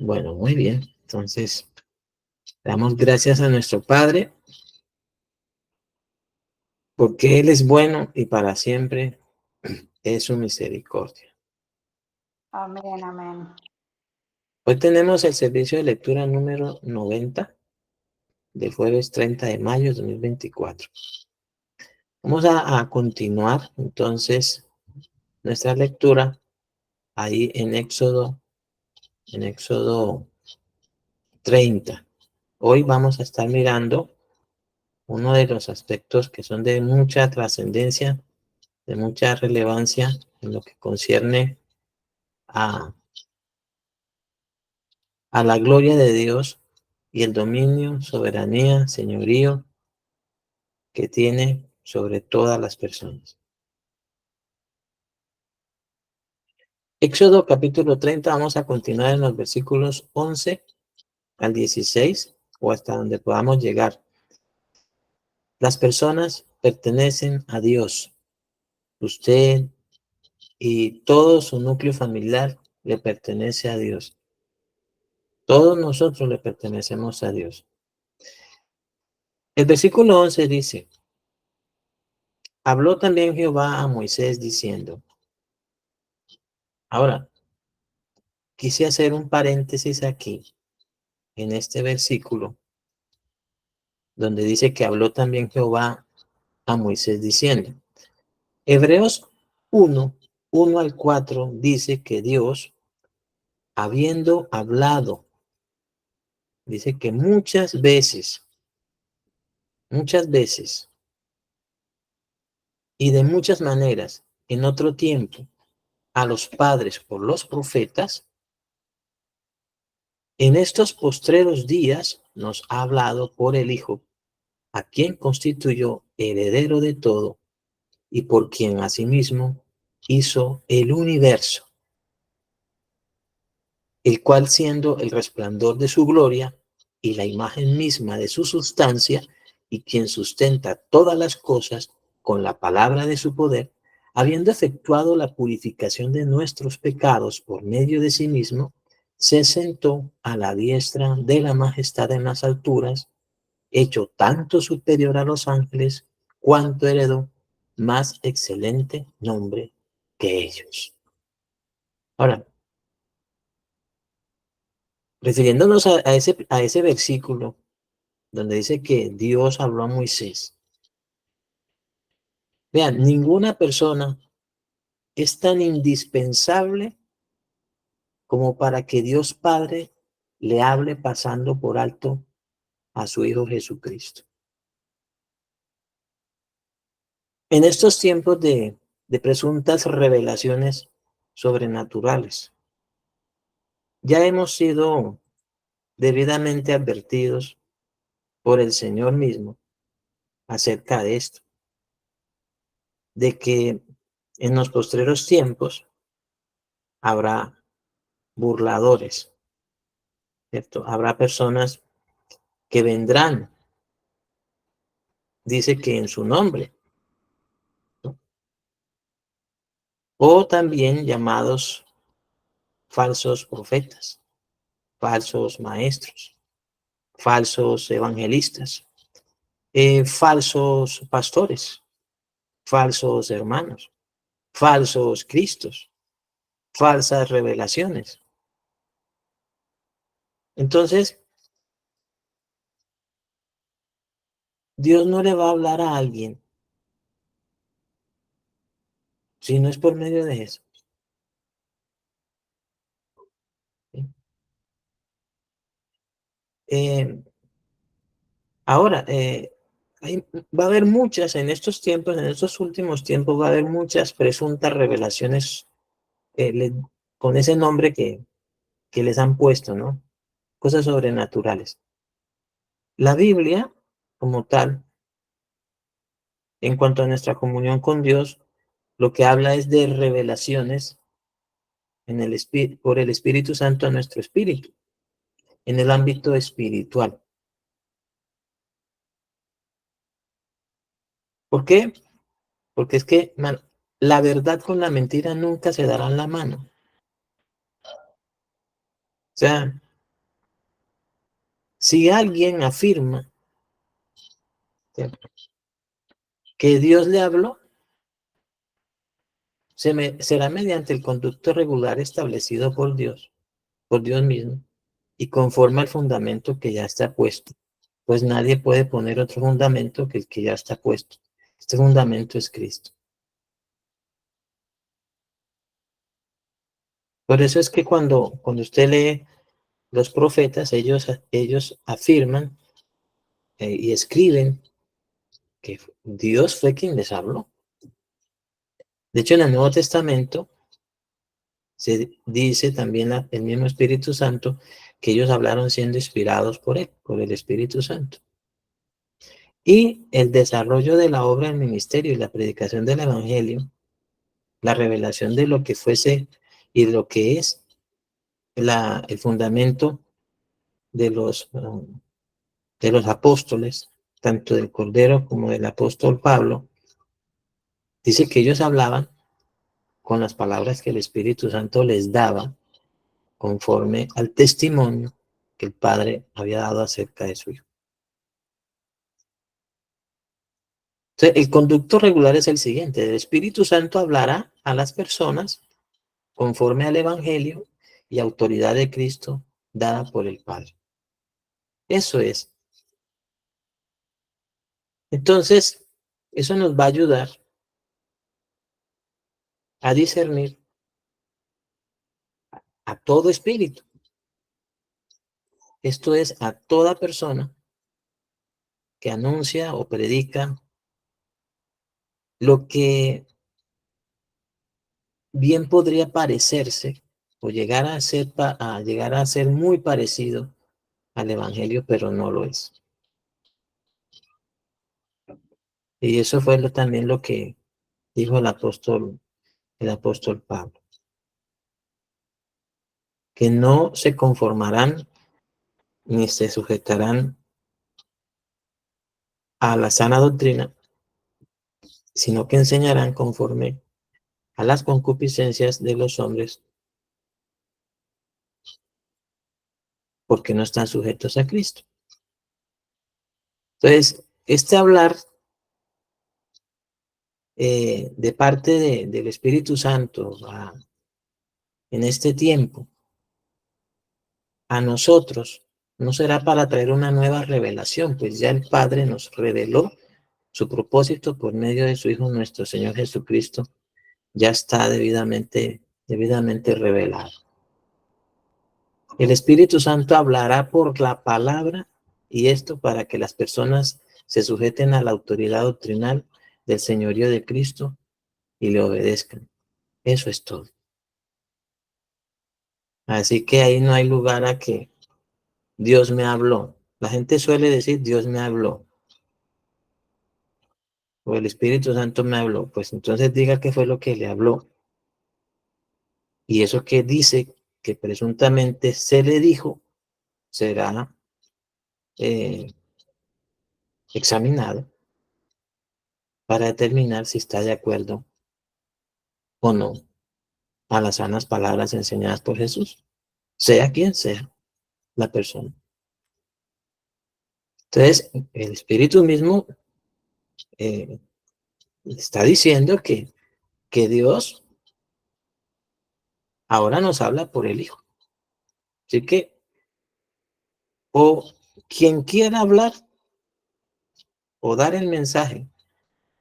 Bueno, muy bien. Entonces, damos gracias a nuestro Padre porque Él es bueno y para siempre es su misericordia. Amén, amén. Hoy tenemos el servicio de lectura número 90 del jueves 30 de mayo de 2024. Vamos a continuar entonces nuestra lectura ahí en Éxodo 30. Hoy vamos a estar mirando uno de los aspectos que son de mucha trascendencia, de mucha relevancia en lo que concierne a, a la gloria de Dios y el dominio, soberanía, señorío que tiene sobre todas las personas. Éxodo capítulo 30, vamos a continuar en los versículos 11 al 16 o hasta donde podamos llegar. Las personas pertenecen a Dios. Usted y todo su núcleo familiar le pertenece a Dios. Todos nosotros le pertenecemos a Dios. El versículo 11 dice, habló también Jehová a Moisés diciendo, ahora, quise hacer un paréntesis aquí, en este versículo, donde dice que habló también Jehová a Moisés diciendo. Hebreos 1 al 4 dice que Dios, habiendo hablado, dice que muchas veces, y de muchas maneras, en otro tiempo, a los padres por los profetas, en estos postreros días nos ha hablado por el Hijo, a quien constituyó heredero de todo y por quien asimismo hizo el universo, el cual siendo el resplandor de su gloria y la imagen misma de su sustancia, y quien sustenta todas las cosas con la palabra de su poder, habiendo efectuado la purificación de nuestros pecados por medio de sí mismo, se sentó a la diestra de la majestad en las alturas, hecho tanto superior a los ángeles, cuanto heredó más excelente nombre que ellos. Ahora, refiriéndonos a ese versículo donde dice que Dios habló a Moisés, vean, ninguna persona es tan indispensable como para que Dios Padre le hable pasando por alto a su Hijo Jesucristo. En estos tiempos de presuntas revelaciones sobrenaturales, ya hemos sido debidamente advertidos por el Señor mismo acerca de esto, de que en los postreros tiempos habrá burladores, ¿cierto? Habrá personas que vendrán, dice que en su nombre, ¿no? O también llamados falsos profetas, falsos maestros, falsos evangelistas, falsos pastores, falsos hermanos, falsos cristos, falsas revelaciones. Entonces, Dios no le va a hablar a alguien si no es por medio de eso. ¿Sí? Eh, ahora, va a haber muchas en estos tiempos, en estos últimos tiempos, va a haber muchas presuntas revelaciones con ese nombre que les han puesto, ¿no? Cosas sobrenaturales. La Biblia, como tal, en cuanto a nuestra comunión con Dios, lo que habla es de revelaciones por el Espíritu Santo a nuestro espíritu, en el ámbito espiritual. ¿Por qué? Porque es que, la verdad con la mentira nunca se darán la mano. O sea, Si alguien afirma que Dios le habló, será mediante el conducto regular establecido por Dios mismo, y conforme al fundamento que ya está puesto, pues nadie puede poner otro fundamento que el que ya está puesto. Este fundamento es Cristo. Por eso es que cuando usted lee los profetas, ellos afirman y escriben que Dios fue quien les habló. De hecho, en el Nuevo Testamento se dice también el mismo Espíritu Santo que ellos hablaron siendo inspirados por él, por el Espíritu Santo. Y el desarrollo de la obra del ministerio y la predicación del Evangelio, la revelación de lo que fuese y de lo que es el fundamento de los apóstoles, tanto del Cordero como del apóstol Pablo, dice que ellos hablaban con las palabras que el Espíritu Santo les daba conforme al testimonio que el Padre había dado acerca de su Hijo. Entonces, el conducto regular es el siguiente: el Espíritu Santo hablará a las personas conforme al Evangelio y autoridad de Cristo dada por el Padre. Eso es. Entonces, eso nos va a ayudar a discernir a todo espíritu. Esto es, a toda persona que anuncia o predica lo que bien podría parecerse o llegar a ser muy parecido al Evangelio, pero no lo es. Y eso fue también lo que dijo el apóstol Pablo, que no se conformarán ni se sujetarán a la sana doctrina, sino que enseñarán conforme a las concupiscencias de los hombres, porque no están sujetos a Cristo. Entonces, este hablar de parte del Espíritu Santo en este tiempo, a nosotros, no será para traer una nueva revelación, pues ya el Padre nos reveló su propósito por medio de su Hijo nuestro Señor Jesucristo, ya está debidamente revelado. El Espíritu Santo hablará por la palabra, y esto para que las personas se sujeten a la autoridad doctrinal del señorío de Cristo y le obedezcan. Eso es todo. Así que ahí no hay lugar a que Dios me habló. La gente suele decir Dios me habló o el Espíritu Santo me habló. Pues entonces diga qué fue lo que le habló. Y eso que dice que presuntamente se le dijo será examinado para determinar si está de acuerdo o no a las sanas palabras enseñadas por Jesús, sea quien sea la persona. Entonces, el Espíritu mismo eh, está diciendo que Dios ahora nos habla por el Hijo. Así que, o quien quiera hablar o dar el mensaje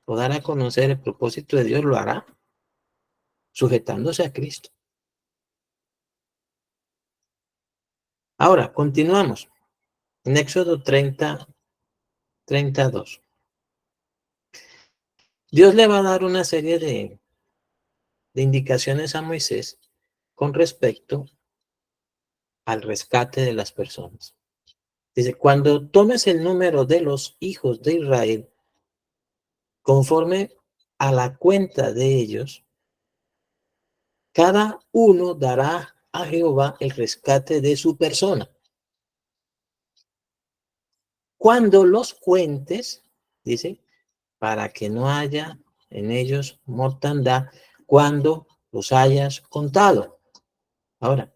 o dar a conocer el propósito de Dios, lo hará sujetándose a Cristo. Ahora, continuamos. En Éxodo 32. Dios le va a dar una serie de indicaciones a Moisés con respecto al rescate de las personas. Dice, cuando tomes el número de los hijos de Israel, conforme a la cuenta de ellos, cada uno dará a Jehová el rescate de su persona. Cuando los cuentes, dice, para que no haya en ellos mortandad cuando los hayas contado. Ahora,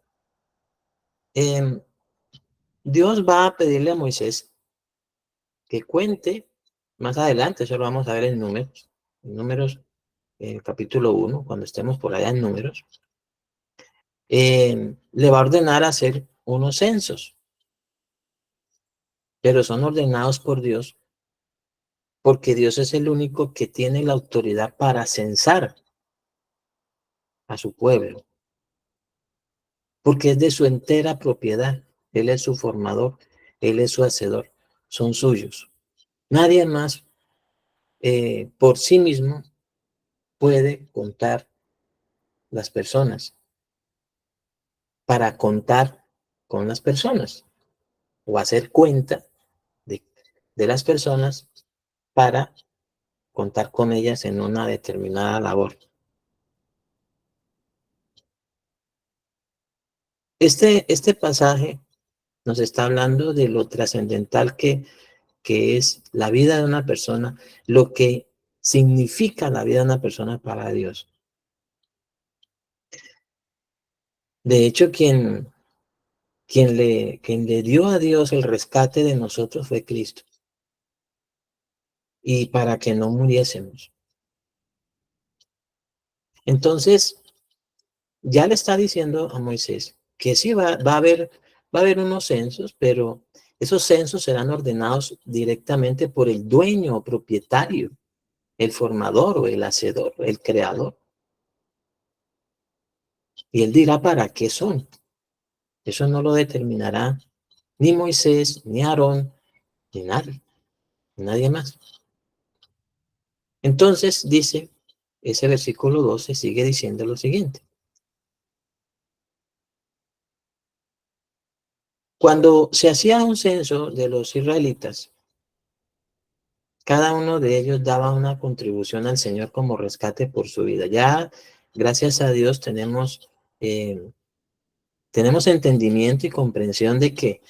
Dios va a pedirle a Moisés que cuente más adelante, eso lo vamos a ver en Números, capítulo 1, cuando estemos por allá en Números, le va a ordenar hacer unos censos, pero son ordenados por Dios, porque Dios es el único que tiene la autoridad para censar a su pueblo, porque es de su entera propiedad. Él es su formador, Él es su hacedor, son suyos. Nadie más por sí mismo puede contar las personas, para contar con las personas o hacer cuenta de, de las personas para contar con ellas en una determinada labor. Este pasaje nos está hablando de lo trascendental que es la vida de una persona, lo que significa la vida de una persona para Dios. De hecho, quien le dio a Dios el rescate de nosotros fue Cristo, y para que no muriésemos. Entonces, ya le está diciendo a Moisés que sí va a haber unos censos, pero esos censos serán ordenados directamente por el dueño o propietario, el formador o el hacedor, el creador. Y él dirá para qué son. Eso no lo determinará ni Moisés, ni Aarón, ni nadie más. Entonces dice, ese versículo 12 sigue diciendo lo siguiente. Cuando se hacía un censo de los israelitas, cada uno de ellos daba una contribución al Señor como rescate por su vida. Ya, gracias a Dios, eh, tenemos entendimiento y comprensión de que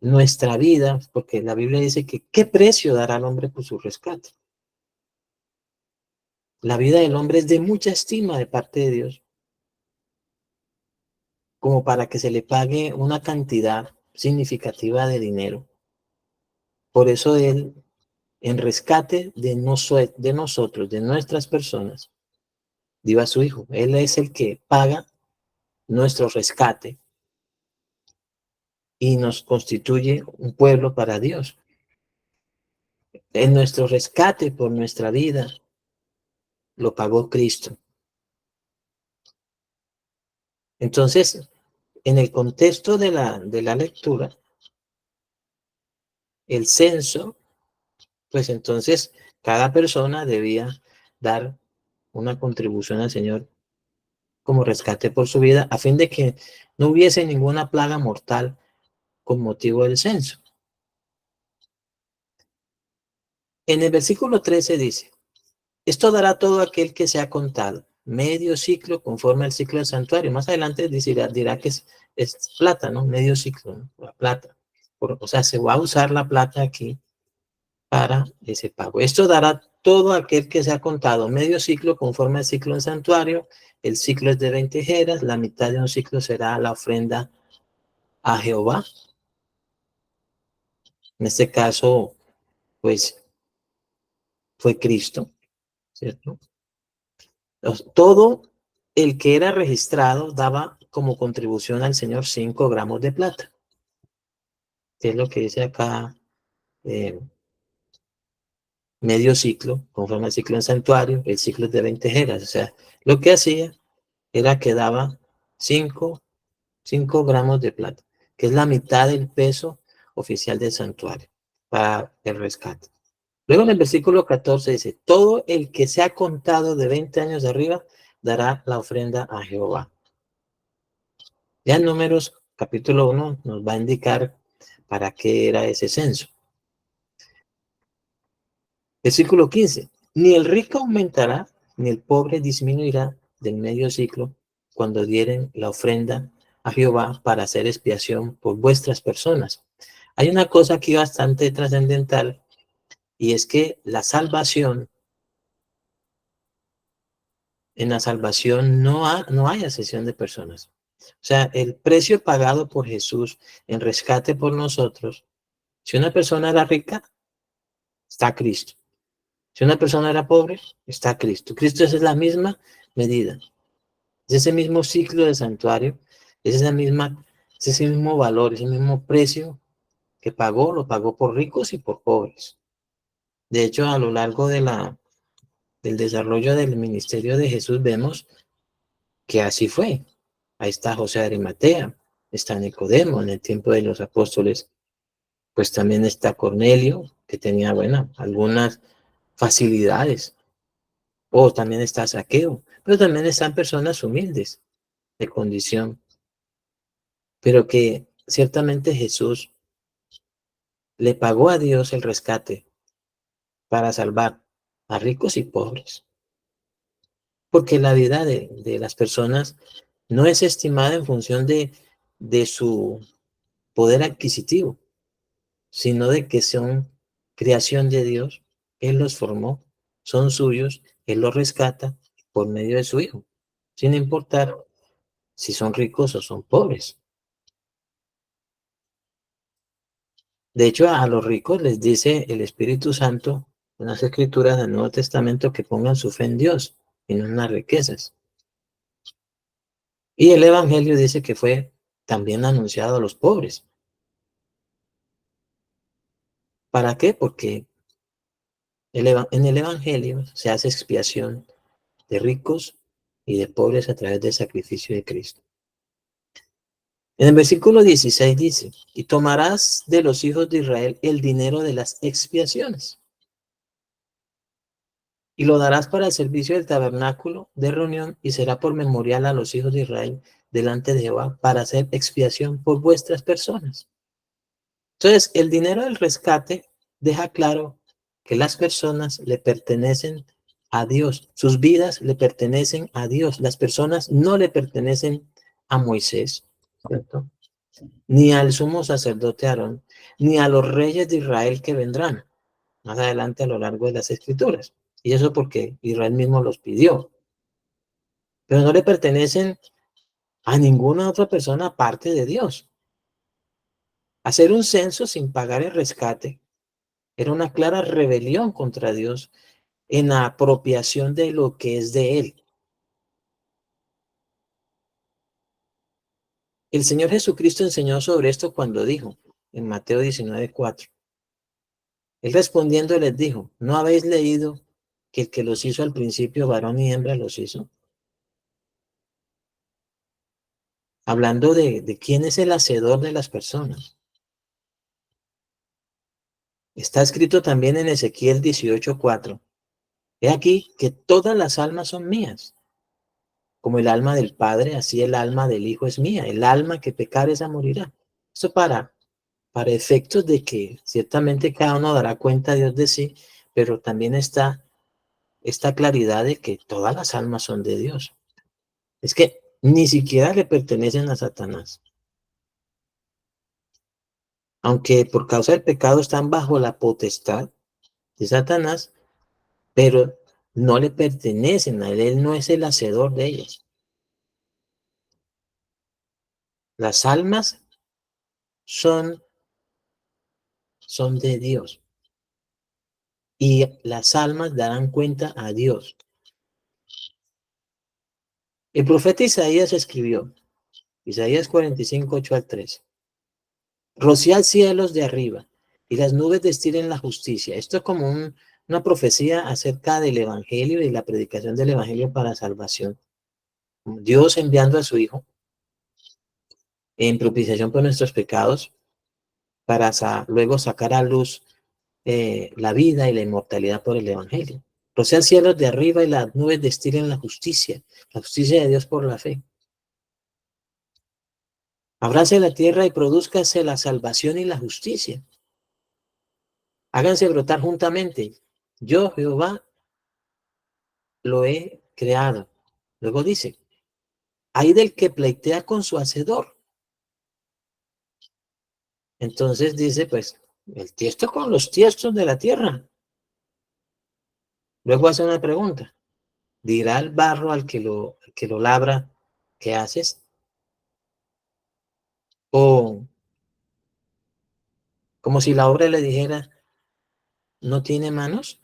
nuestra vida, porque la Biblia dice que ¿qué precio dará el hombre por su rescate? La vida del hombre es de mucha estima de parte de Dios, como para que se le pague una cantidad significativa de dinero. Por eso Él, en rescate de nosotros, de nuestras personas, dio a su Hijo. Él es el que paga nuestro rescate y nos constituye un pueblo para Dios. En nuestro rescate por nuestra vida lo pagó Cristo. Entonces, en el contexto de la lectura, el censo, pues entonces cada persona debía dar una contribución al Señor como rescate por su vida, a fin de que no hubiese ninguna plaga mortal con motivo del censo. En el versículo 13 dice, esto dará todo aquel que se ha contado, medio ciclo conforme al ciclo del santuario. Más adelante dirá que es plata, ¿no? Medio ciclo, ¿no? La plata. O sea, se va a usar la plata aquí para ese pago. Esto dará todo aquel que se ha contado, medio ciclo conforme al ciclo del santuario. El ciclo es de 20 jeras, la mitad de un ciclo será la ofrenda a Jehová. En este caso, pues, fue Cristo, ¿cierto? Todo el que era registrado daba como contribución al Señor 5 gramos de plata, que es lo que dice acá, eh, medio ciclo, conforme al ciclo en santuario, el ciclo es de 20 jeras. O sea, lo que hacía era que daba 5 gramos de plata, que es la mitad del peso oficial del santuario para el rescate. Luego en el versículo 14 dice, todo el que se ha contado de 20 años de arriba dará la ofrenda a Jehová. Ya en Números capítulo 1 nos va a indicar para qué era ese censo. Versículo 15. Ni el rico aumentará, ni el pobre disminuirá del medio ciclo cuando dieren la ofrenda a Jehová para hacer expiación por vuestras personas. Hay una cosa aquí bastante trascendental, y es que la salvación, en la salvación no hay excepción de personas. O sea, el precio pagado por Jesús en rescate por nosotros. Si una persona era rica, está Cristo. Si una persona era pobre, está Cristo. Cristo es la misma medida. Es ese mismo ciclo de santuario, es ese mismo valor, ese mismo precio que pagó, lo pagó por ricos y por pobres. De hecho, a lo largo del desarrollo del ministerio de Jesús vemos que así fue. Ahí está José de Arimatea, está Nicodemo en el tiempo de los apóstoles, pues también está Cornelio, que tenía, bueno, algunas facilidades, o también está Saqueo, pero también están personas humildes de condición, pero que ciertamente Jesús le pagó a Dios el rescate para salvar a ricos y pobres, porque la vida de las personas no es estimada en función de su poder adquisitivo, sino de que son creación de Dios. Él los formó, son suyos, Él los rescata por medio de su Hijo, sin importar si son ricos o son pobres. De hecho, a los ricos les dice el Espíritu Santo en las Escrituras del Nuevo Testamento que pongan su fe en Dios y no en las riquezas. Y el Evangelio dice que fue también anunciado a los pobres. ¿Para qué? Porque en el Evangelio se hace expiación de ricos y de pobres a través del sacrificio de Cristo. En el versículo 16 dice, y tomarás de los hijos de Israel el dinero de las expiaciones y lo darás para el servicio del tabernáculo de reunión y será por memorial a los hijos de Israel delante de Jehová para hacer expiación por vuestras personas. Entonces, el dinero del rescate deja claro que las personas le pertenecen a Dios, sus vidas le pertenecen a Dios, las personas no le pertenecen a Moisés, ¿cierto? Ni al sumo sacerdote Aarón, ni a los reyes de Israel que vendrán más adelante a lo largo de las escrituras. Y eso porque Israel mismo los pidió. Pero no le pertenecen a ninguna otra persona aparte de Dios. Hacer un censo sin pagar el rescate era una clara rebelión contra Dios en la apropiación de lo que es de Él. El Señor Jesucristo enseñó sobre esto cuando dijo en Mateo 19:4. Él respondiendo les dijo, ¿no habéis leído que el que los hizo al principio, varón y hembra, los hizo? Hablando de quién es el hacedor de las personas. Está escrito también en Ezequiel 18:4. He aquí que todas las almas son mías. Como el alma del Padre, así el alma del Hijo es mía. El alma que pecare esa morirá. Eso para efectos de que ciertamente cada uno dará cuenta a Dios de sí, pero también está esta claridad de que todas las almas son de Dios. Es que ni siquiera le pertenecen a Satanás. Aunque por causa del pecado están bajo la potestad de Satanás, pero no le pertenecen a él. Él no es el hacedor de ellas. Las almas son de Dios. Y las almas darán cuenta a Dios. El profeta Isaías escribió, Isaías 45:8-13. Rociad cielos de arriba y las nubes destilen la justicia. Esto es como una profecía acerca del evangelio y la predicación del evangelio para salvación. Dios enviando a su Hijo en propiciación por nuestros pecados para luego sacar a luz la vida y la inmortalidad por el evangelio. Rociad cielos de arriba y las nubes destilen la justicia de Dios por la fe. Abráse la tierra y produzcase la salvación y la justicia. Háganse brotar juntamente. Yo, Jehová, lo he creado. Luego dice, hay del que pleitea con su hacedor. Entonces dice, pues, el tiesto con los tiestos de la tierra. Luego hace una pregunta. Dirá el barro al que lo labra, ¿qué haces? O como si la obra le dijera, ¿no tiene manos?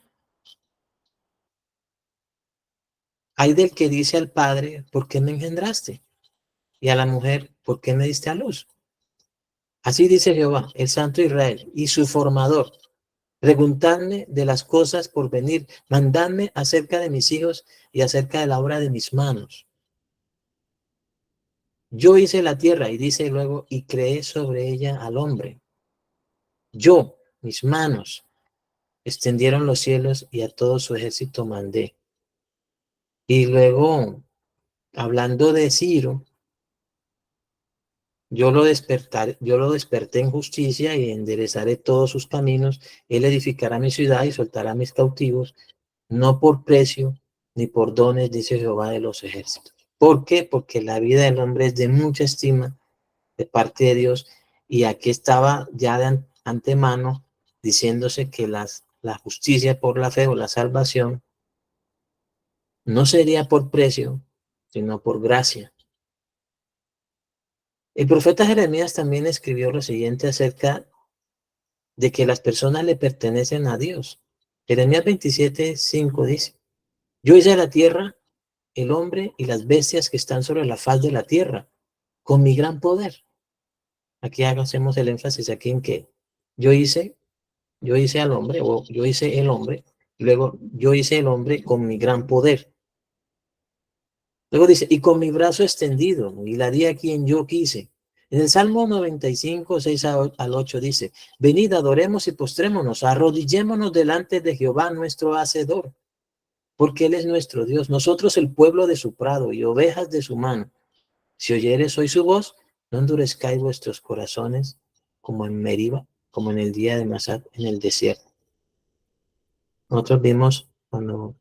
Hay del que dice al padre, ¿por qué me engendraste? Y a la mujer, ¿por qué me diste a luz? Así dice Jehová, el Santo Israel, y su formador. Preguntadme de las cosas por venir, mandadme acerca de mis hijos y acerca de la obra de mis manos. Yo hice la tierra, y dice luego, y creé sobre ella al hombre. Yo, mis manos, extendieron los cielos y a todo su ejército mandé. Y luego, hablando de Ciro, yo lo desperté en justicia y enderezaré todos sus caminos. Él edificará mi ciudad y soltará mis cautivos, no por precio ni por dones, dice Jehová de los ejércitos. ¿Por qué? Porque la vida del hombre es de mucha estima de parte de Dios, y aquí estaba ya de antemano diciéndose que la justicia por la fe o la salvación no sería por precio, sino por gracia. El profeta Jeremías también escribió lo siguiente acerca de que las personas le pertenecen a Dios. Jeremías 27:5 dice, yo hice la tierra, el hombre y las bestias que están sobre la faz de la tierra, con mi gran poder. Aquí hacemos el énfasis aquí en que yo hice, yo hice al hombre, o yo hice el hombre, luego yo hice el hombre con mi gran poder. Luego dice, y con mi brazo extendido, y la di a quien yo quise. En el Salmo 95, 6 al 8 dice, venid, adoremos y postrémonos, arrodillémonos delante de Jehová nuestro Hacedor, porque Él es nuestro Dios, nosotros el pueblo de su prado y ovejas de su mano. Si oyeres hoy su voz, no endurezcáis vuestros corazones como en Meriba, como en el día de Masat en el desierto. Nosotros vimos cuando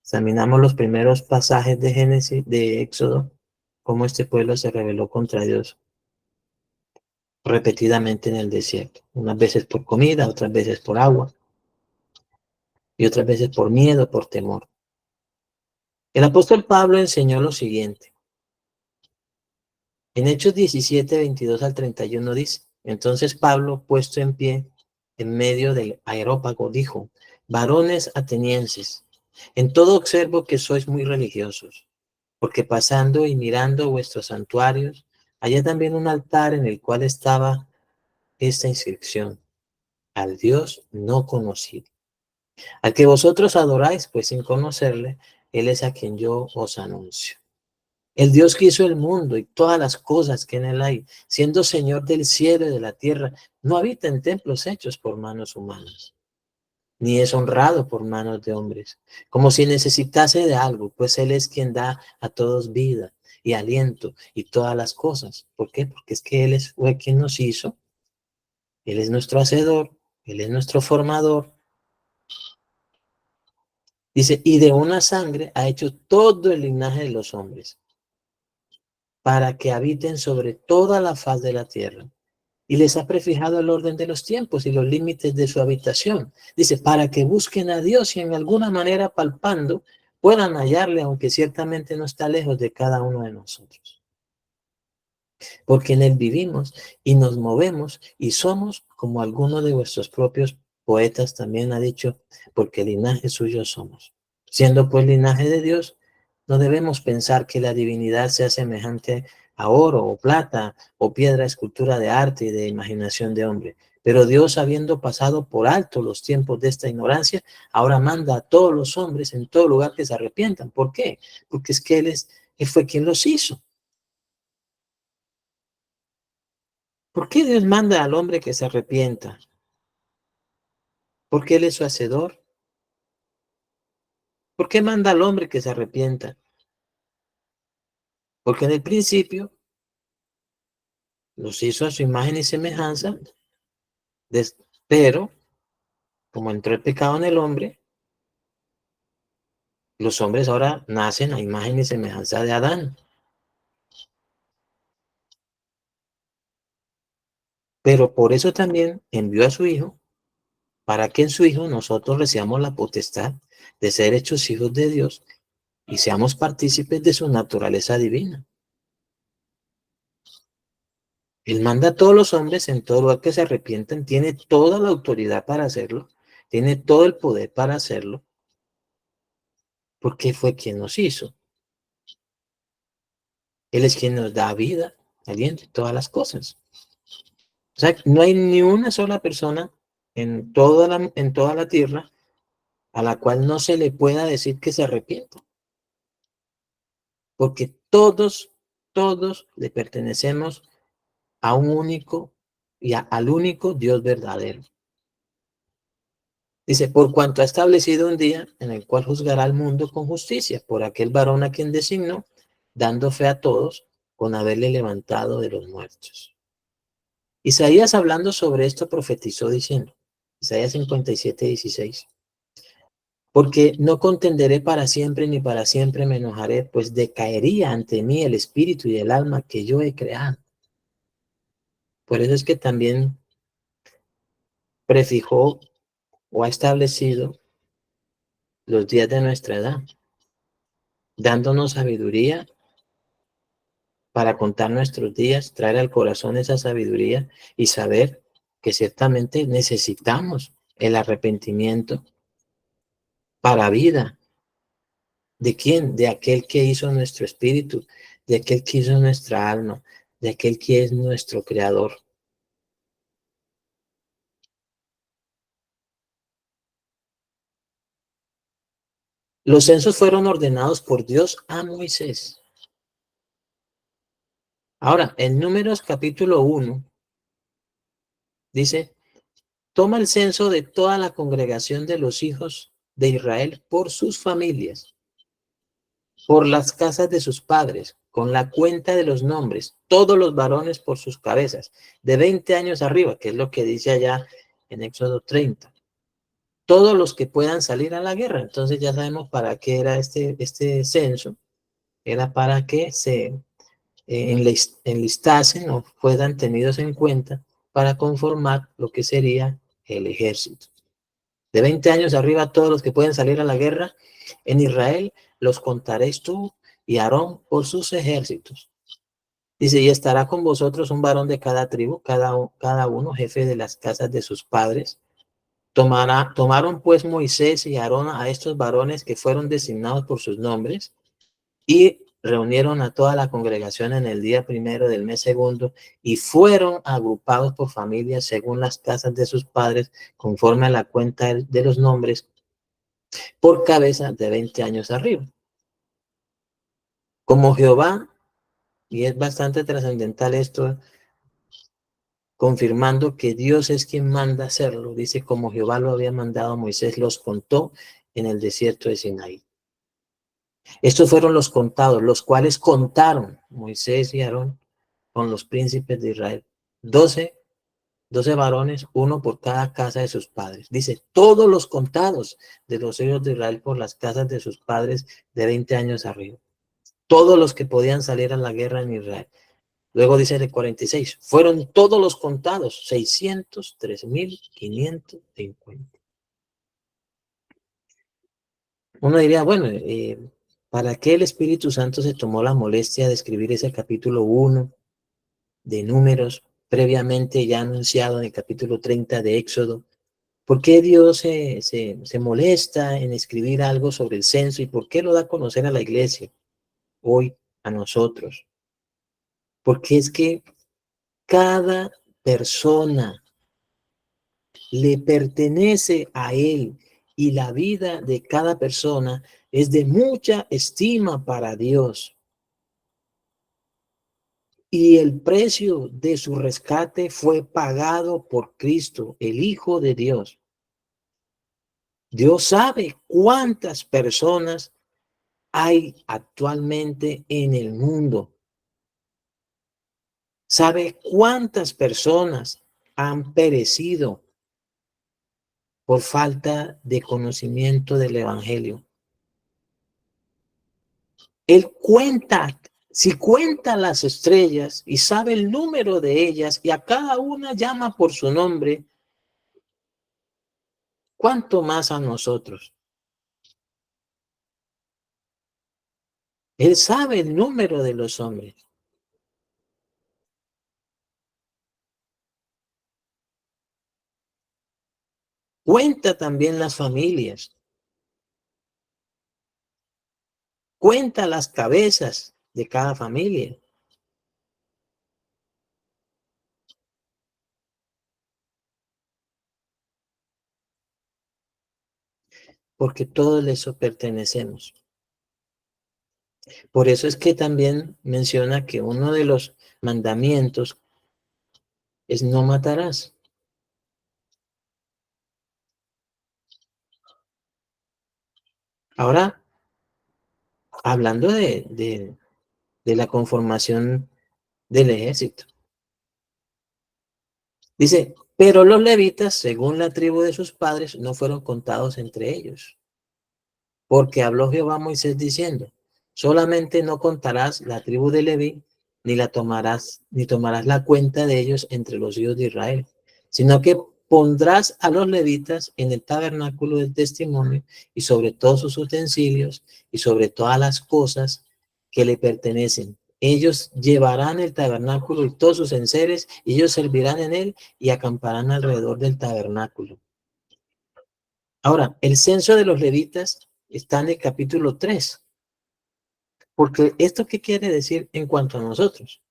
examinamos los primeros pasajes de Génesis, de Éxodo, cómo este pueblo se rebeló contra Dios repetidamente en el desierto. Unas veces por comida, otras veces por agua y otras veces por miedo, por temor. El apóstol Pablo enseñó lo siguiente. En Hechos 17, 22 al 31 dice, entonces Pablo, puesto en pie en medio del areópago, dijo, varones atenienses, en todo observo que sois muy religiosos, porque pasando y mirando vuestros santuarios, hallé también un altar en el cual estaba esta inscripción, al Dios no conocido. Al que vosotros adoráis, pues sin conocerle, Él es a quien yo os anuncio. El Dios que hizo el mundo y todas las cosas que en él hay, siendo Señor del cielo y de la tierra, no habita en templos hechos por manos humanas, ni es honrado por manos de hombres, como si necesitase de algo, pues Él es quien da a todos vida y aliento y todas las cosas. ¿Por qué? Porque es que fue quien nos hizo, Él es nuestro hacedor, Él es nuestro formador. Dice, y de una sangre ha hecho todo el linaje de los hombres, para que habiten sobre toda la faz de la tierra. Y les ha prefijado el orden de los tiempos y los límites de su habitación. Dice, para que busquen a Dios y en alguna manera palpando puedan hallarle, aunque ciertamente no está lejos de cada uno de nosotros. Porque en él vivimos y nos movemos y somos como alguno de vuestros propios poetas también ha dicho, porque linaje suyo somos. Siendo pues linaje de Dios, no debemos pensar que la divinidad sea semejante a oro o plata o piedra, escultura de arte y de imaginación de hombre. Pero Dios, habiendo pasado por alto los tiempos de esta ignorancia, ahora manda a todos los hombres en todo lugar que se arrepientan. ¿Por qué? Porque es que Él fue quien los hizo. ¿Por qué Dios manda al hombre que se arrepienta? Porque Él es su hacedor. ¿Por qué manda al hombre que se arrepienta? Porque en el principio los hizo a su imagen y semejanza, pero como entró el pecado en el hombre, los hombres ahora nacen a imagen y semejanza de Adán. Pero por eso también envió a su Hijo, para que en su Hijo nosotros recibamos la potestad de ser hechos hijos de Dios y seamos partícipes de su naturaleza divina. Él manda a todos los hombres en todo lugar que se arrepientan, tiene toda la autoridad para hacerlo, tiene todo el poder para hacerlo, porque fue quien nos hizo. Él es quien nos da vida, aliento y todas las cosas. O sea, no hay ni una sola persona en toda la tierra a la cual no se le pueda decir que se arrepienta, porque todos le pertenecemos a un único al único Dios verdadero. Dice, por cuanto ha establecido un día en el cual juzgará al mundo con justicia, por aquel varón a quien designó, dando fe a todos con haberle levantado de los muertos. Isaías, hablando sobre esto, profetizó diciendo, Isaías 57:16, porque no contenderé para siempre, ni para siempre me enojaré, pues decaería ante mí el espíritu y el alma que yo he creado. Por eso es que también prefijó o ha establecido los días de nuestra edad, dándonos sabiduría para contar nuestros días, traer al corazón esa sabiduría y saber que ciertamente necesitamos el arrepentimiento para vida. ¿De quién? De aquel que hizo nuestro espíritu, de aquel que hizo nuestra alma, de aquel que es nuestro creador. Los censos fueron ordenados por Dios a Moisés. Ahora, en Números capítulo 1, dice, toma el censo de toda la congregación de los hijos de Israel por sus familias, por las casas de sus padres, con la cuenta de los nombres, todos los varones por sus cabezas, de 20 años arriba, que es lo que dice allá en Éxodo 30. Todos los que puedan salir a la guerra. Entonces ya sabemos para qué era este censo. Era para que se enlistasen o fueran tenidos en cuenta para conformar lo que sería el ejército. De 20 años arriba, todos los que pueden salir a la guerra en Israel, los contaréis tú y Aarón por sus ejércitos. Dice, y estará con vosotros un varón de cada tribu, cada uno jefe de las casas de sus padres. Tomaron pues Moisés y Aarón a estos varones que fueron designados por sus nombres y reunieron a toda la congregación en el día primero del mes segundo y fueron agrupados por familias según las casas de sus padres, conforme a la cuenta de los nombres, por cabeza de 20 años arriba. Como Jehová, y es bastante trascendental esto, confirmando que Dios es quien manda hacerlo, dice, como Jehová lo había mandado a Moisés, los contó en el desierto de Sinaí. Estos fueron los contados, los cuales contaron Moisés y Aarón con los príncipes de Israel. 12 varones, uno por cada casa de sus padres. Dice, todos los contados de los hijos de Israel por las casas de sus padres de 20 años arriba. Todos los que podían salir a la guerra en Israel. Luego dice el 46, fueron todos los contados, 603,550. Uno diría, bueno, ¿para qué el Espíritu Santo se tomó la molestia de escribir ese capítulo 1 de Números, previamente ya anunciado en el capítulo 30 de Éxodo? ¿Por qué Dios se molesta en escribir algo sobre el censo y por qué lo da a conocer a la iglesia hoy, a nosotros? Porque es que cada persona le pertenece a Él y la vida de cada persona es de mucha estima para Dios. Y el precio de su rescate fue pagado por Cristo, el Hijo de Dios. Dios sabe cuántas personas hay actualmente en el mundo. Sabe cuántas personas han perecido por falta de conocimiento del Evangelio. Él cuenta, si cuenta las estrellas y sabe el número de ellas y a cada una llama por su nombre, ¿cuánto más a nosotros? Él sabe el número de los hombres. Cuenta también las familias. Cuenta las cabezas de cada familia. Porque todos les pertenecemos. Por eso es que también menciona que uno de los mandamientos es no matarás. Ahora, hablando de la conformación del ejército, dice, pero los levitas, según la tribu de sus padres, no fueron contados entre ellos. Porque habló Jehová a Moisés diciendo, solamente no contarás la tribu de Leví, ni tomarás la cuenta de ellos entre los hijos de Israel, sino que pondrás a los levitas en el tabernáculo del testimonio y sobre todos sus utensilios y sobre todas las cosas que le pertenecen. Ellos llevarán el tabernáculo y todos sus enseres, y ellos servirán en él y acamparán alrededor del tabernáculo. Ahora, el censo de los levitas está en el capítulo 3, porque ¿esto qué quiere decir en cuanto a nosotros?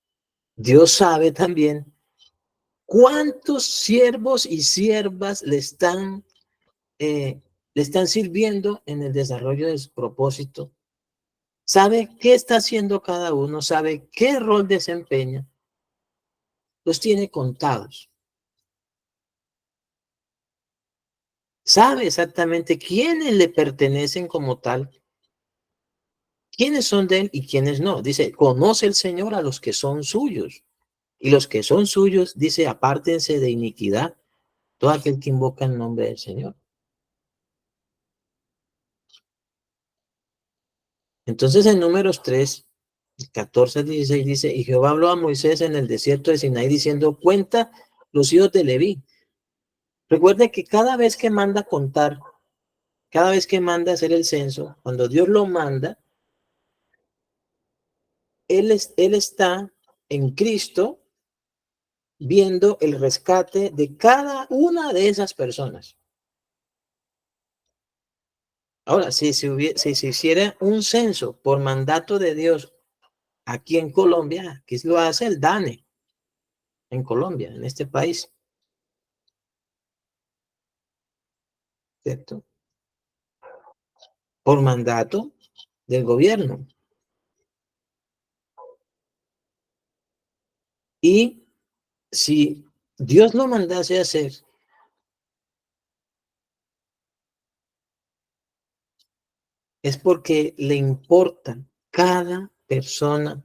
Dios sabe también cuántos siervos y siervas le están sirviendo en el desarrollo de su propósito. Sabe qué está haciendo cada uno, sabe qué rol desempeña, los tiene contados. Sabe exactamente quiénes le pertenecen como tal, quiénes son de él y quiénes no. Dice, conoce el Señor a los que son suyos. Y los que son suyos, dice, apártense de iniquidad, todo aquel que invoca el nombre del Señor. Entonces en Números 3, 14 al 16 dice, y Jehová habló a Moisés en el desierto de Sinaí diciendo, cuenta los hijos de Leví. Recuerde que cada vez que manda contar, cada vez que manda hacer el censo, cuando Dios lo manda, él está en Cristo viendo el rescate de cada una de esas personas. Ahora, si se hiciera un censo por mandato de Dios aquí en Colombia, aquí lo hace el DANE en Colombia, en este país, ¿cierto? Por mandato del gobierno. Y si Dios lo mandase a hacer, es porque le importa cada persona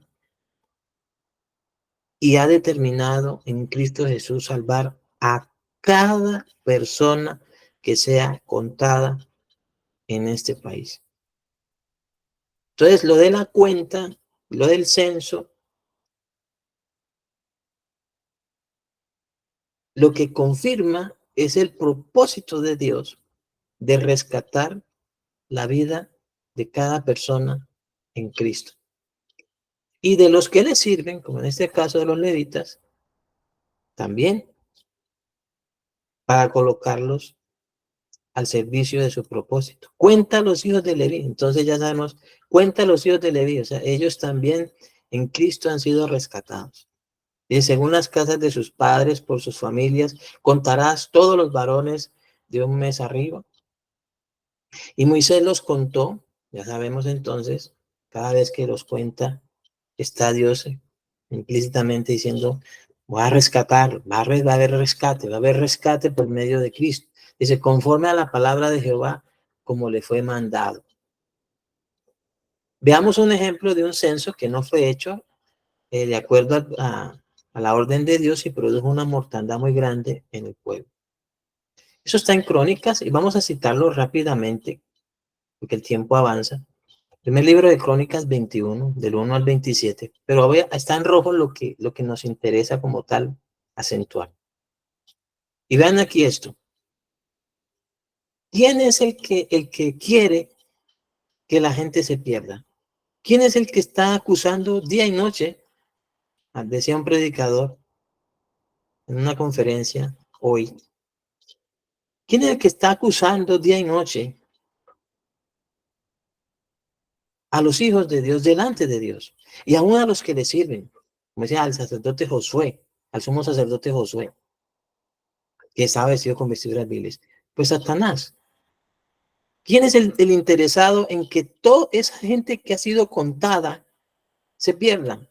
y ha determinado en Cristo Jesús salvar a cada persona que sea contada en este país. Entonces, lo de la cuenta, lo del censo, lo que confirma es el propósito de Dios de rescatar la vida de cada persona en Cristo. Y de los que le sirven, como en este caso de los levitas, también para colocarlos al servicio de su propósito. Cuenta a los hijos de Leví, entonces ya sabemos, cuenta a los hijos de Leví, o sea, ellos también en Cristo han sido rescatados. Y según las casas de sus padres, por sus familias, contarás todos los varones de un mes arriba. Y Moisés los contó, ya sabemos entonces, cada vez que los cuenta, está Dios implícitamente diciendo, voy a rescatar, va a haber rescate por medio de Cristo. Dice, conforme a la palabra de Jehová, como le fue mandado. Veamos un ejemplo de un censo que no fue hecho de acuerdo a la orden de Dios y produjo una mortandad muy grande en el pueblo. Eso está en Crónicas y vamos a citarlo rápidamente porque el tiempo avanza. Primer libro de Crónicas 21, del 1 al 27, pero está en rojo lo que nos interesa como tal acentuar. Y vean aquí esto. ¿Quién es el que quiere que la gente se pierda? ¿Quién es el que está acusando día y noche? Decía un predicador en una conferencia hoy. ¿Quién es el que está acusando día y noche a los hijos de Dios delante de Dios? Y aún a los que le sirven, como decía al sacerdote Josué, al sumo sacerdote Josué, que estaba vestido con vestiduras viles. Pues Satanás. ¿Quién es el interesado en que toda esa gente que ha sido contada se pierda?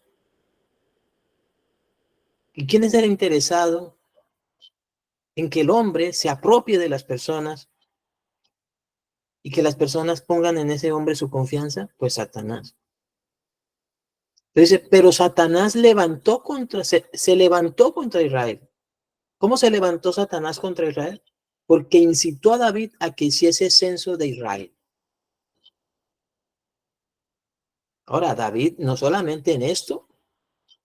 ¿Y quién es el interesado en que el hombre se apropie de las personas y que las personas pongan en ese hombre su confianza? Pues Satanás. Entonces, pero Satanás se levantó contra Israel. ¿Cómo se levantó Satanás contra Israel? Porque incitó a David a que hiciese censo de Israel. Ahora, David no solamente en esto,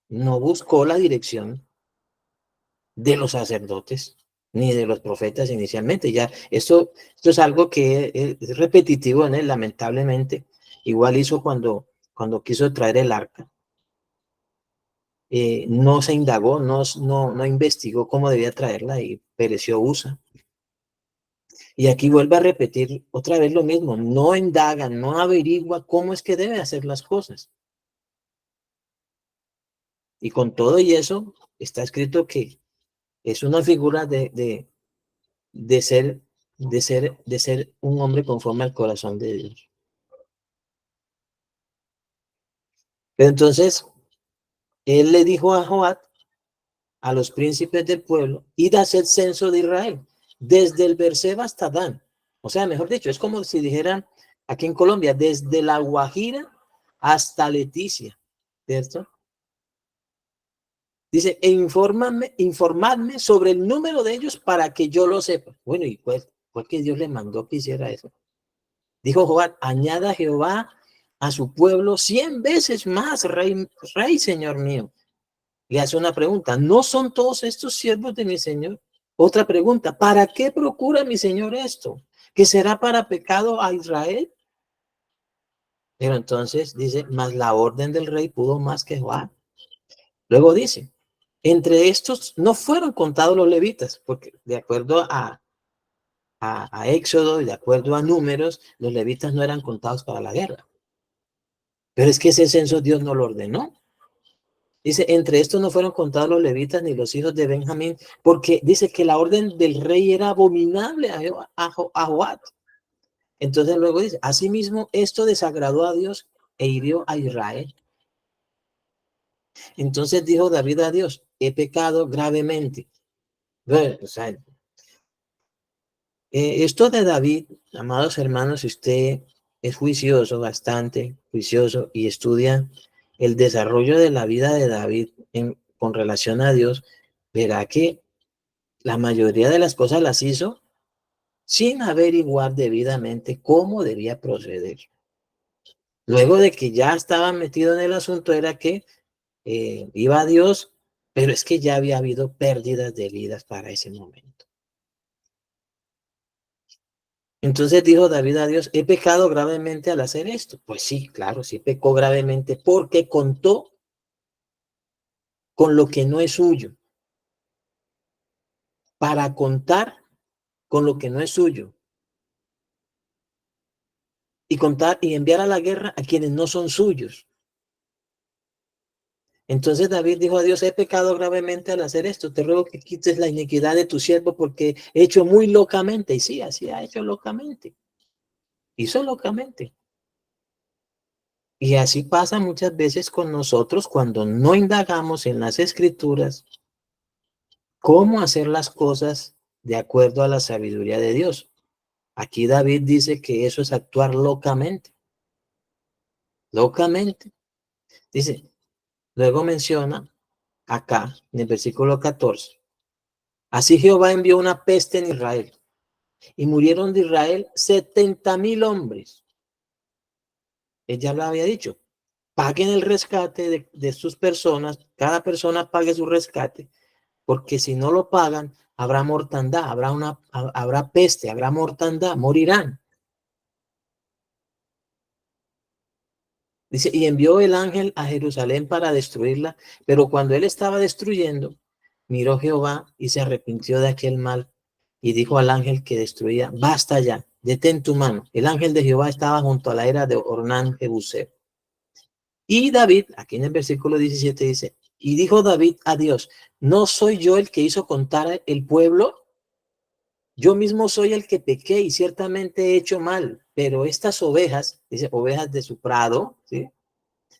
no buscó la dirección de los sacerdotes ni de los profetas inicialmente. Ya, esto es algo que es repetitivo en él, lamentablemente. Igual hizo cuando quiso traer el arca. No se indagó, no investigó cómo debía traerla y pereció Usa. Y aquí vuelve a repetir otra vez lo mismo, no indaga, no averigua cómo es que debe hacer las cosas. Y con todo y eso, está escrito que es una figura de ser, de ser un hombre conforme al corazón de Dios. Pero entonces, él le dijo a Joab, a los príncipes del pueblo, id a hacer censo de Israel, desde el Berseba hasta Dan. O sea, mejor dicho, es como si dijeran aquí en Colombia, desde La Guajira hasta Leticia, ¿cierto? Dice, informadme sobre el número de ellos para que yo lo sepa. Bueno, ¿y cuál que Dios le mandó que hiciera eso? Dijo Joab, añada Jehová a su pueblo 100 veces más, rey, señor mío. Le hace una pregunta, ¿no son todos estos siervos de mi señor? Otra pregunta, ¿para qué procura mi señor esto? ¿Que será para pecado a Israel? Pero entonces dice, mas la orden del rey pudo más que Joab. Luego dice, entre estos no fueron contados los levitas, porque de acuerdo a Éxodo y de acuerdo a Números, los levitas no eran contados para la guerra. Pero es que ese censo Dios no lo ordenó. Dice, entre estos no fueron contados los levitas ni los hijos de Benjamín, porque dice que la orden del rey era abominable a Joab. Entonces luego dice, asimismo, esto desagradó a Dios e hirió a Israel. Entonces dijo David a Dios, he pecado gravemente. Bueno, o sea, esto de David, amados hermanos, si usted es juicioso, bastante juicioso y estudia el desarrollo de la vida de David con relación a Dios, verá que la mayoría de las cosas las hizo sin averiguar debidamente cómo debía proceder. Luego de que ya estaba metido en el asunto, era que iba a Dios, pero es que ya había habido pérdidas de vidas para ese momento. Entonces dijo David a Dios, he pecado gravemente al hacer esto. Pues sí, claro, sí pecó gravemente porque contó con lo que no es suyo, para contar con lo que no es suyo y contar y enviar a la guerra a quienes no son suyos. Entonces David dijo a Dios, he pecado gravemente al hacer esto, te ruego que quites la iniquidad de tu siervo porque he hecho muy locamente. Y sí, así ha hecho locamente. Hizo locamente. Y así pasa muchas veces con nosotros cuando no indagamos en las escrituras cómo hacer las cosas de acuerdo a la sabiduría de Dios. Aquí David dice que eso es actuar locamente. Locamente. Dice, luego menciona acá en el versículo 14. Así Jehová envió una peste en Israel y murieron de Israel 70,000 hombres. Ella lo había dicho, paguen el rescate de sus personas, cada persona pague su rescate, porque si no lo pagan, habrá mortandad, habrá peste, habrá mortandad, morirán. Dice, y envió el ángel a Jerusalén para destruirla, pero cuando él estaba destruyendo, miró Jehová y se arrepintió de aquel mal y dijo al ángel que destruía, basta ya, detén tu mano. El ángel de Jehová estaba junto a la era de Ornán Jebuseo. Y David, aquí en el versículo 17 dice, y dijo David a Dios, ¿no soy yo el que hizo contar el pueblo? Yo mismo soy el que pequé y ciertamente he hecho mal, pero estas ovejas, dice, ovejas de su prado, ¿sí?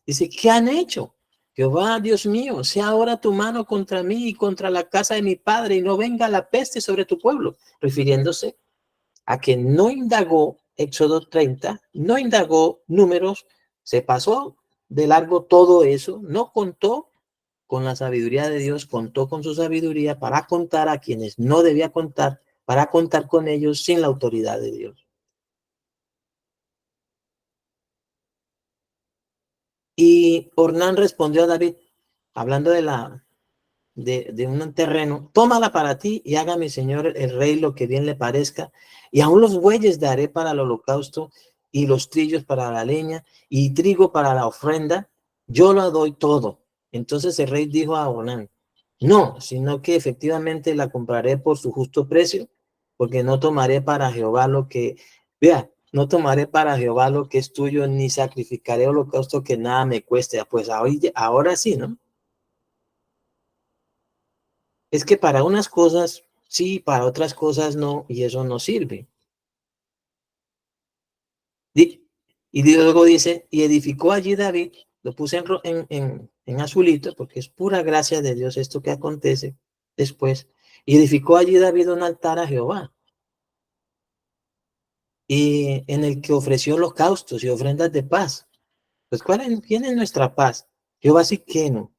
Dice, ¿qué han hecho? Jehová, Dios mío, sea ahora tu mano contra mí y contra la casa de mi padre y no venga la peste sobre tu pueblo, refiriéndose a que no indagó Éxodo 30, no indagó números, se pasó de largo todo eso, no contó con la sabiduría de Dios, contó con su sabiduría para contar a quienes no debía contar, para contar con ellos sin la autoridad de Dios. Y Ornán respondió a David, hablando de un terreno, tómala para ti y haga mi señor el rey lo que bien le parezca, y aún los bueyes daré para el holocausto, y los trillos para la leña, y trigo para la ofrenda, yo lo doy todo. Entonces el rey dijo a Ornán, no, sino que efectivamente la compraré por su justo precio, porque no tomaré para Jehová lo que, vea, no tomaré para Jehová lo que es tuyo, ni sacrificaré holocausto que nada me cueste. Pues ahora sí, ¿no? Es que para unas cosas sí, para otras cosas no, y eso no sirve. Y luego dice, y edificó allí David, lo puse en azulito, porque es pura gracia de Dios esto que acontece después, y edificó allí David un altar a Jehová, y en el que ofreció holocaustos y ofrendas de paz. Pues ¿quién es nuestra paz? Jehová Siqueno,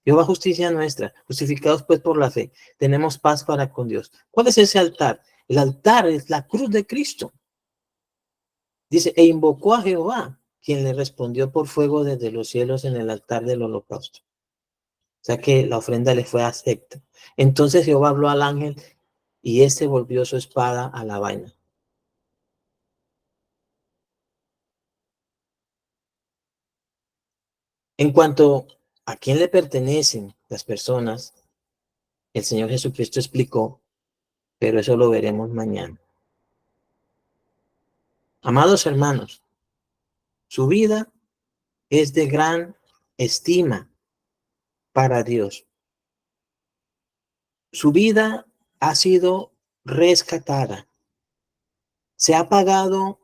Jehová justicia nuestra, justificados pues por la fe, tenemos paz para con Dios. ¿Cuál es ese altar? El altar es la cruz de Cristo. Dice, e invocó a Jehová, quien le respondió por fuego desde los cielos en el altar del holocausto. O sea que la ofrenda le fue acepta. Entonces Jehová habló al ángel y éste volvió su espada a la vaina. En cuanto a quién le pertenecen las personas, el Señor Jesucristo explicó, pero eso lo veremos mañana. Amados hermanos, su vida es de gran estima para Dios. Su vida ha sido rescatada. Se ha pagado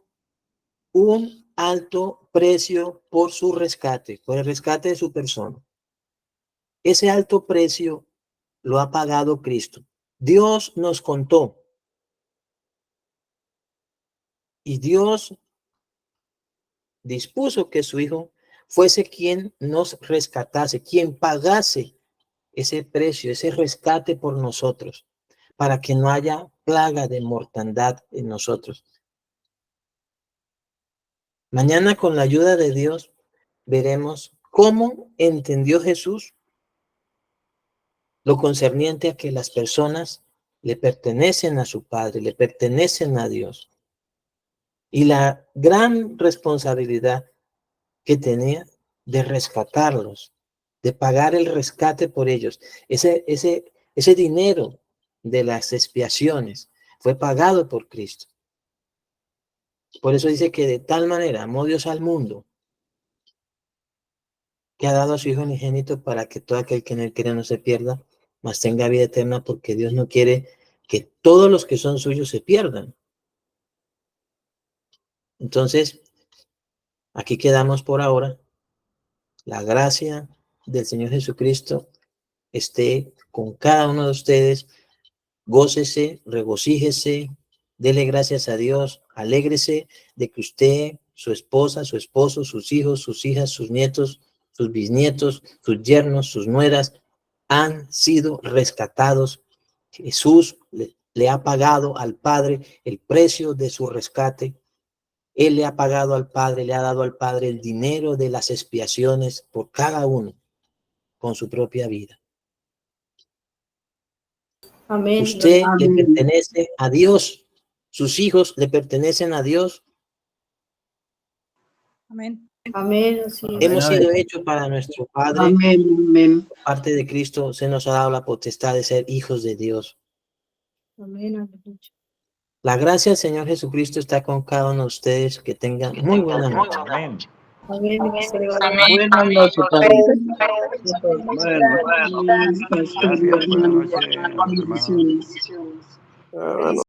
un alto precio por su rescate, por el rescate de su persona. Ese alto precio lo ha pagado Cristo. Dios nos contó y Dios dispuso que su Hijo fuese quien nos rescatase, quien pagase ese precio, ese rescate por nosotros, para que no haya plaga de mortandad en nosotros. Mañana, con la ayuda de Dios, veremos cómo entendió Jesús lo concerniente a que las personas le pertenecen a su Padre, le pertenecen a Dios. Y la gran responsabilidad que tenía de rescatarlos, de pagar el rescate por ellos. Ese dinero de las expiaciones fue pagado por Cristo. Por eso dice que de tal manera amó Dios al mundo, que ha dado a su Hijo unigénito para que todo aquel que en él cree no se pierda, mas tenga vida eterna, porque Dios no quiere que todos los que son suyos se pierdan. Entonces, aquí quedamos por ahora. La gracia del Señor Jesucristo esté con cada uno de ustedes. Gócese, regocíjese, dele gracias a Dios, alégrese de que usted, su esposa, su esposo, sus hijos, sus hijas, sus nietos, sus bisnietos, sus yernos, sus nueras, han sido rescatados. Jesús le ha pagado al Padre el precio de su rescate. Él le ha pagado al Padre, le ha dado al Padre el dinero de las expiaciones por cada uno con su propia vida. Amén. Usted le Amén. pertenece a Dios. Sus hijos le pertenecen a Dios. Amén. Amén. Sí. Hemos sido hechos para nuestro Padre. Amén. Amén. Parte de Cristo se nos ha dado la potestad de ser hijos de Dios. Amén. Aleluya. La gracia del Señor Jesucristo está con cada uno de ustedes. Que tengan muy buena noche. Amén. Amén. Que se le vaya. Buenas noches, padre. Bueno, Gracias. Buenas noches, hermanos. bendiciones.